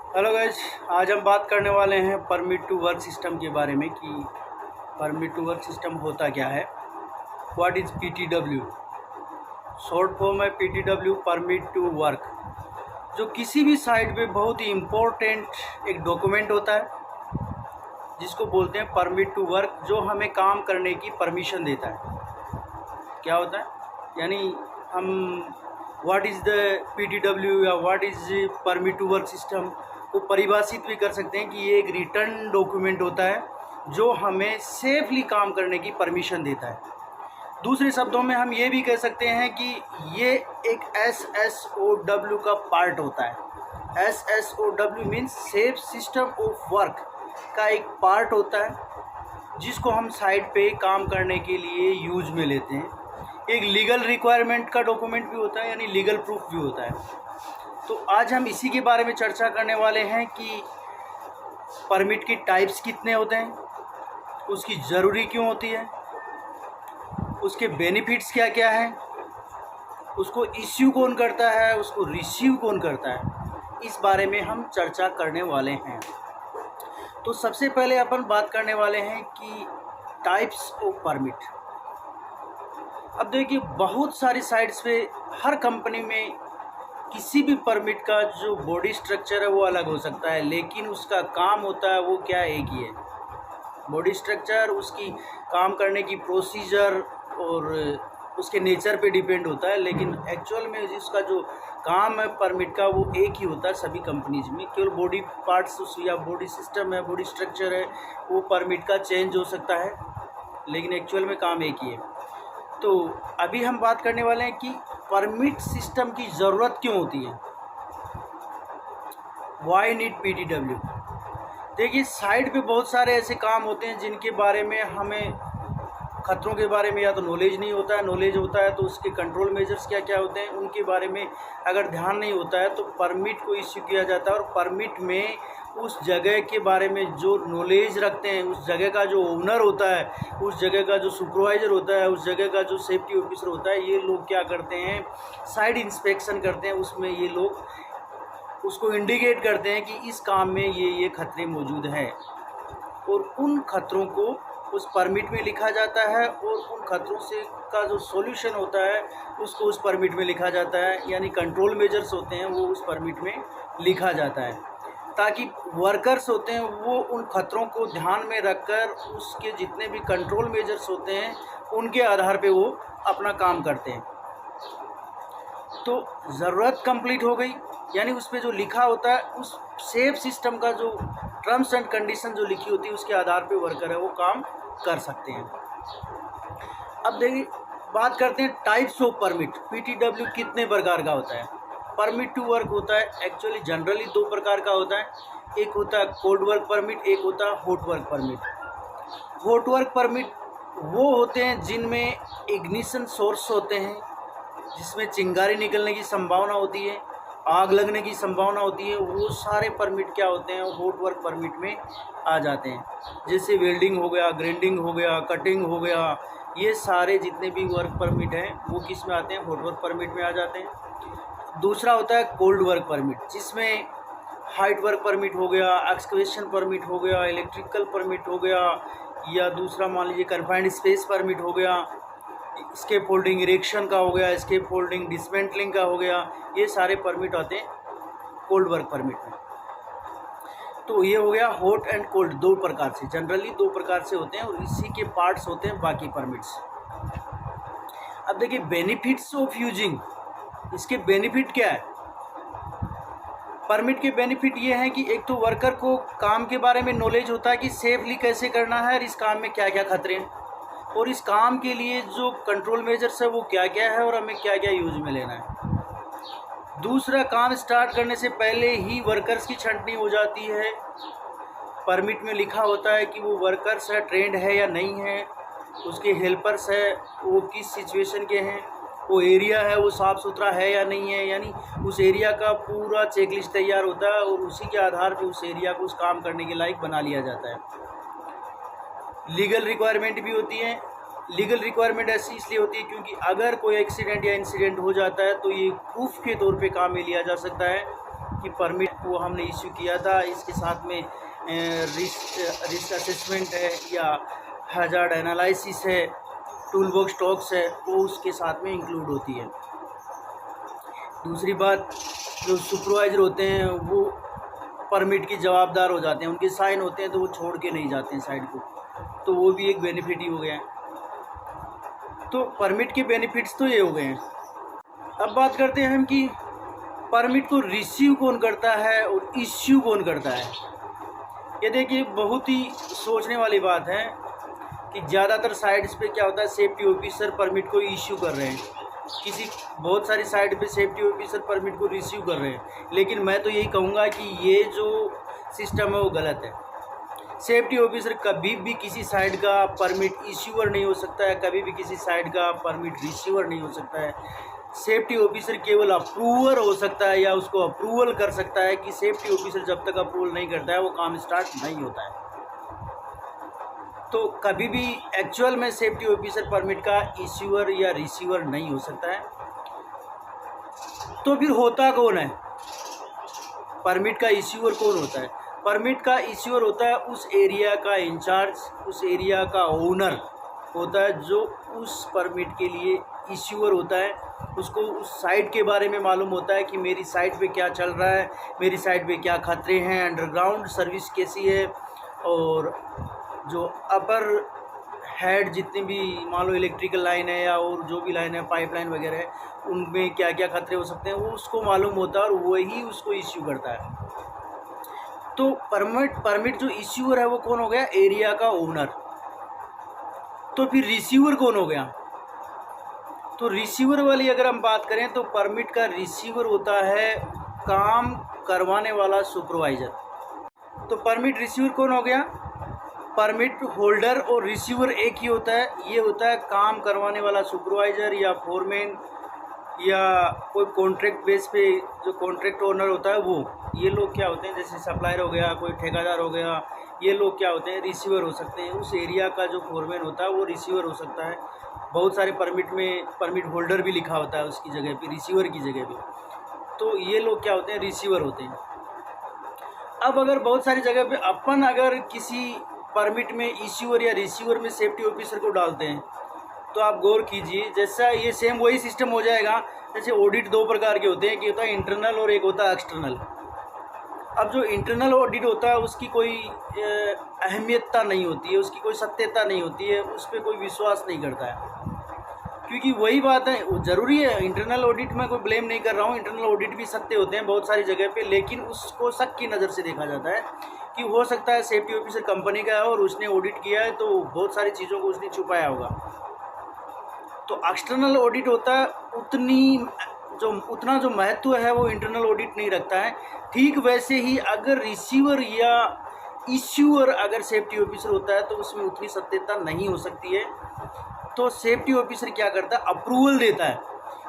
Hello guys, आज हम बात करने वाले हैं परमिट टू वर्क सिस्टम के बारे में कि परमिट टू वर्क सिस्टम होता क्या है। What is PTW? Short form है पीटीडब्ल्यू, परमिट टू वर्क, जो किसी भी साइट पे बहुत ही इम्पोर्टेंट एक डॉक्यूमेंट होता है जिसको बोलते हैं परमिट टू वर्क, जो हमें काम करने की परमिशन देता है। क्या होता है? यानी हम व्हाट इज़ द पीटीडब्ल्यू या what is permit to work system को परिभाषित भी कर सकते हैं कि ये एक रिटर्न डॉक्यूमेंट होता है जो हमें सेफली काम करने की परमिशन देता है। दूसरे शब्दों में हम ये भी कह सकते हैं कि ये एक SSOW का पार्ट होता है। SSOW means safe system of work का एक पार्ट होता है जिसको हम साइट पे काम करने के लिए यूज में लेते हैं। एक लीगल रिक्वायरमेंट का डॉक्यूमेंट भी होता है, यानी लीगल प्रूफ भी होता है। तो आज हम इसी के बारे में चर्चा करने वाले हैं कि परमिट की टाइप्स कितने होते हैं, उसकी ज़रूरी क्यों होती है, उसके बेनिफिट्स क्या क्या हैं, उसको इश्यू कौन करता है, उसको रिसीव कौन करता है, इस बारे में हम चर्चा करने वाले हैं। तो सबसे पहले अपन बात करने वाले हैं कि टाइप्स ऑफ परमिट। अब देखिए, बहुत सारी साइट्स पे हर कंपनी में किसी भी परमिट का जो बॉडी स्ट्रक्चर है वो अलग हो सकता है, लेकिन उसका काम होता है वो क्या, एक ही है। बॉडी स्ट्रक्चर, उसकी काम करने की प्रोसीजर और उसके नेचर पे डिपेंड होता है, लेकिन एक्चुअल में जिसका जो काम है परमिट का वो एक ही होता है सभी कंपनीज में। केवल बॉडी पार्ट्स या बॉडी सिस्टम है, बॉडी स्ट्रक्चर है, वो परमिट का चेंज हो सकता है, लेकिन एक्चुअल में काम एक ही है। तो अभी हम बात करने वाले हैं कि परमिट सिस्टम की ज़रूरत क्यों होती है। Why need PTW? देखिए, साइट पे बहुत सारे ऐसे काम होते हैं जिनके बारे में हमें खतरों के बारे में या तो नॉलेज नहीं होता है, नॉलेज होता है तो उसके कंट्रोल मेजर्स क्या क्या होते हैं उनके बारे में अगर ध्यान नहीं होता है तो परमिट को इश्यू किया जाता है। और परमिट में उस जगह के बारे में जो नॉलेज रखते हैं, उस जगह का जो ओनर होता है, उस जगह का जो सुपरवाइज़र होता है, उस जगह का जो सेफ्टी ऑफिसर होता है, ये लोग क्या करते हैं, साइट इंस्पेक्शन करते हैं। उसमें ये लोग उसको इंडिकेट करते हैं कि इस काम में ये खतरे मौजूद हैं, और उन खतरों को उस परमिट में लिखा जाता है, और उन खतरों से का जो सॉल्यूशन होता है उसको उस परमिट में लिखा जाता है, यानी कंट्रोल मेजर्स होते हैं वो उस परमिट में लिखा जाता है, ताकि वर्कर्स होते हैं वो उन खतरों को ध्यान में रखकर उसके जितने भी कंट्रोल मेजर्स होते हैं उनके आधार पे वो अपना काम करते हैं। तो ज़रूरत कंप्लीट हो गई, यानी उस पर जो लिखा होता है उस सेफ सिस्टम का जो टर्म्स एंड कंडीशन जो लिखी होती है उसके आधार पे वर्कर है वो काम कर सकते हैं। अब देखिए, बात करते हैं टाइप्स ऑफ परमिट। पीटीडब्ल्यू कितने प्रकार का होता है? परमिट टू वर्क होता है एक्चुअली जनरली दो प्रकार का होता है। एक होता है कोल्ड वर्क परमिट, एक होता है hot work permit. Hot work permit वो होते हैं जिनमें इग्निशन सोर्स होते हैं, जिसमें चिंगारी निकलने की संभावना होती है, आग लगने की संभावना होती है। वो सारे परमिट क्या होते हैं, हॉट वर्क परमिट में आ जाते हैं। जैसे वेल्डिंग हो गया, ग्राइंडिंग हो गया, कटिंग हो गया, ये सारे जितने भी वर्क परमिट हैं वो किस में आते हैं, हॉट वर्क परमिट में आ जाते हैं। दूसरा होता है कोल्ड वर्क परमिट, जिसमें हाइट वर्क परमिट हो गया, एक्सकवेशन परमिट हो गया, इलेक्ट्रिकल परमिट हो गया, या दूसरा मान लीजिए कन्फाइंड स्पेस परमिट हो गया, स्केप होल्डिंग इरेक्शन का हो गया, स्केप होल्डिंग डिसमेंटलिंग का हो गया। ये सारे परमिट आते हैं कोल्ड वर्क परमिट में। तो ये हो गया हॉट एंड कोल्ड, दो प्रकार से, जनरली दो प्रकार से होते हैं, और इसी के पार्ट्स होते हैं बाकी परमिट्स। अब देखिए बेनिफिट्स ऑफ यूजिंग, इसके बेनिफिट क्या है। परमिट के बेनिफिट ये हैं कि एक तो वर्कर को काम के बारे में नॉलेज होता है कि सेफली कैसे करना है और इस काम में क्या क्या खतरे हैं, और इस काम के लिए जो कंट्रोल मेजर्स है वो क्या क्या है और हमें क्या क्या यूज में लेना है। दूसरा, काम स्टार्ट करने से पहले ही वर्कर्स की छंटनी हो जाती है। परमिट में लिखा होता है कि वो वर्कर्स है ट्रेंड है या नहीं है, उसके हेल्पर्स है वो किस सिचुएशन के हैं, वो एरिया है वो साफ़ सुथरा है या नहीं है, यानी उस एरिया का पूरा चेकलिस्ट तैयार होता है, और उसी के आधार पर उस एरिया को उस काम करने के लायक बना लिया जाता है। लीगल रिक्वायरमेंट भी होती है। लीगल रिक्वायरमेंट ऐसी इसलिए होती है क्योंकि अगर कोई एक्सीडेंट या इंसिडेंट हो जाता है तो ये प्रूफ के तौर पे काम में लिया जा सकता है कि परमिट वो हमने इश्यू किया था, इसके साथ में रिस्क असेसमेंट है या हजार्ड एनालिसिस है, टूल बॉक्स स्टॉक्स है, वो उसके साथ में इंक्लूड होती है। दूसरी बात, जो सुपरवाइज़र होते हैं वो परमिट की जवाबदार हो जाते हैं, उनके साइन होते हैं तो वो छोड़ के नहीं जाते हैं साइड को, तो वो भी एक बेनिफिट ही हो गया है। तो परमिट के बेनिफिट्स तो ये हो गए हैं। अब बात करते हैं हम कि परमिट को रिसीव कौन करता है और इश्यू कौन करता है। ये देखिए बहुत ही सोचने वाली बात है कि ज़्यादातर साइट्स पे क्या होता है, सेफ्टी ऑफिसर परमिट को इश्यू कर रहे हैं, बहुत सारी साइट पे सेफ्टी ऑफिसर परमिट को रिसीव कर रहे हैं। लेकिन मैं तो यही कहूँगा कि ये जो सिस्टम है वो गलत है। सेफ्टी ऑफिसर कभी भी किसी साइट का परमिट इश्यूअर नहीं हो सकता है, कभी भी किसी साइट का परमिट रिसीवर नहीं हो सकता है। सेफ्टी ऑफिसर केवल अप्रूवर हो सकता है या उसको अप्रूवल कर सकता है कि सेफ्टी ऑफिसर जब तक अप्रूवल नहीं करता है वो काम स्टार्ट नहीं होता है। तो कभी भी एक्चुअल में सेफ्टी ऑफिसर परमिट का इश्यूअर या रिसीवर नहीं हो सकता है। तो फिर होता कौन है? परमिट का इश्यूअर कौन होता है? परमिट का इश्यूअर होता है उस एरिया का इंचार्ज, उस एरिया का ओनर होता है जो उस परमिट के लिए इश्यूअर होता है। उसको उस साइट के बारे में मालूम होता है कि मेरी साइट पे क्या चल रहा है, मेरी साइट पे क्या खतरे हैं, अंडरग्राउंड सर्विस कैसी है, और जो अपर हेड जितनी भी मान लो इलेक्ट्रिकल लाइन है या और जो भी लाइन है, पाइपलाइन वगैरह है, उनमें क्या क्या खतरे हो सकते हैं वो उसको मालूम होता है और वही उसको इश्यू करता है। तो परमिट जो इश्यूअर है वो कौन हो गया? एरिया का ओनर। तो फिर रिसीवर कौन हो गया? तो रिसीवर वाली अगर हम बात करें तो परमिट का रिसीवर होता है काम करवाने वाला सुपरवाइज़र। तो परमिट रिसीवर कौन हो गया? परमिट होल्डर और रिसीवर एक ही होता है। ये होता है काम करवाने वाला सुपरवाइज़र या फोरमैन या कोई कॉन्ट्रैक्ट बेस पे जो कॉन्ट्रैक्ट ओनर होता है वो। ये लोग क्या होते हैं, जैसे सप्लायर हो गया, कोई ठेकेदार हो गया, ये लोग क्या होते हैं? रिसीवर हो सकते हैं। उस एरिया का जो फोरमैन होता है वो रिसीवर हो सकता है। बहुत सारे परमिट में परमिट होल्डर भी लिखा होता है उसकी जगह पे, रिसीवर की जगह पे। तो ये लोग क्या होते हैं? रिसीवर होते हैं। अब अगर बहुत सारी जगह पे अपन अगर किसी परमिट में इश्यूअर या रिसीवर में सेफ्टी ऑफिसर को डालते हैं तो आप गौर कीजिए, जैसा ये सेम वही सिस्टम हो जाएगा। जैसे ऑडिट दो प्रकार के होते हैं, एक होता है इंटरनल और एक होता है एक्सटर्नल। अब जो इंटरनल ऑडिट होता है उसकी कोई अहमियतता नहीं होती है, उसकी कोई सत्यता नहीं होती है, उस पर कोई विश्वास नहीं करता है, क्योंकि वही बात है। ज़रूरी है इंटरनल ऑडिट में कोई ब्लेम नहीं कर रहा हूँ, इंटरनल ऑडिट भी सत्य होते हैं बहुत सारी जगह पे, लेकिन उसको शक की नज़र से देखा जाता है कि हो सकता है सेफ्टी ऑफिसर कंपनी का है और उसने ऑडिट किया है तो बहुत सारी चीज़ों को उसने छुपाया होगा। तो एक्सटर्नल ऑडिट होता है उतना जो महत्व है वो इंटरनल ऑडिट नहीं रखता है। ठीक वैसे ही अगर रिसीवर या इश्यूअर अगर सेफ्टी ऑफिसर होता है तो उसमें उतनी सत्यता नहीं हो सकती है। तो सेफ्टी ऑफिसर क्या करता है? अप्रूवल देता है,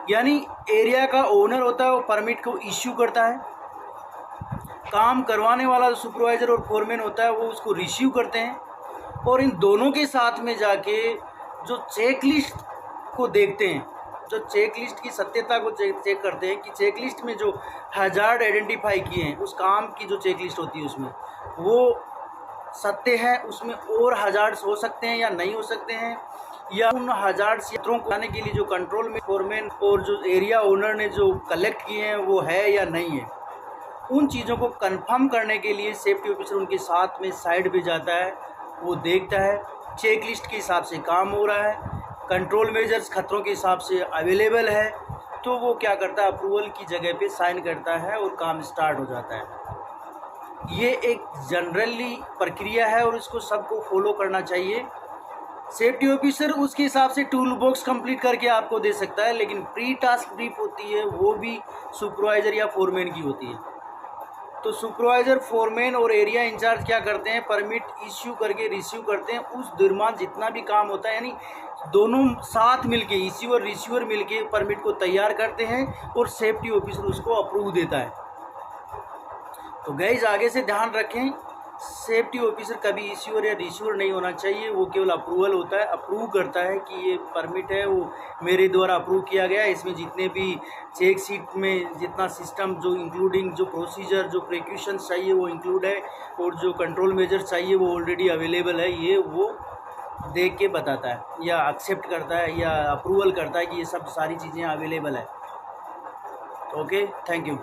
यानी एरिया का ओनर होता है वो परमिट को इश्यू करता है, काम करवाने वाला सुपरवाइज़र और फोरमैन होता है वो उसको रिसीव करते हैं, और इन दोनों के साथ में जाके जो चेकलिस्ट को देखते हैं, जो चेकलिस्ट की सत्यता को चेक करते हैं कि चेकलिस्ट में जो हजार्ड आइडेंटिफाई किए हैं उस काम की जो चेकलिस्ट होती है उसमें वो सत्य है, उसमें और हजार्ड्स हो सकते हैं या नहीं हो सकते हैं, या उन हजार्ड क्षेत्रों को आने के लिए जो कंट्रोल में फोरमैन और जो एरिया ओनर ने जो कलेक्ट किए हैं वो है या नहीं है। उन चीज़ों को कंफर्म करने के लिए सेफ्टी ऑफिसर उनके साथ में साइड पे जाता है, वो देखता है चेक लिस्ट के हिसाब से काम हो रहा है, कंट्रोल मेजर्स खतरों के हिसाब से अवेलेबल है, तो वो क्या करता है? अप्रूवल की जगह पे साइन करता है और काम स्टार्ट हो जाता है। ये एक जनरली प्रक्रिया है और इसको सबको फॉलो करना चाहिए। सेफ्टी ऑफिसर उसके हिसाब से टूल बॉक्स कंप्लीट करके आपको दे सकता है, लेकिन प्री टास्क ब्रीफ होती है वो भी सुपरवाइज़र या फोरमैन की होती है। तो सुपरवाइज़र, फोरमैन और एरिया इंचार्ज क्या करते हैं? परमिट इश्यू करके रिसीव करते हैं। उस दरमियान जितना भी काम होता है, यानी दोनों साथ मिलके इश्यू और रिसीवर मिलके परमिट को तैयार करते हैं और सेफ्टी ऑफिसर उसको अप्रूव देता है। तो गाइस आगे से ध्यान रखें सेफ्टी ऑफिसर कभी इश्यूअर या रिश्यूअर नहीं होना चाहिए, वो केवल अप्रूवल होता है, अप्रूव करता है कि ये परमिट है, वो मेरे द्वारा अप्रूव किया गया है, इसमें जितने भी चेक शीट में जितना सिस्टम जो इंक्लूडिंग जो प्रोसीजर जो प्रिकॉशंस चाहिए वो इंक्लूड है, और जो कंट्रोल मेजर चाहिए वो ऑलरेडी अवेलेबल है, ये वो देख के बताता है या एक्सेप्ट करता है या अप्रूवल करता है कि ये सब सारी चीज़ें अवेलेबल है। Okay, thank you.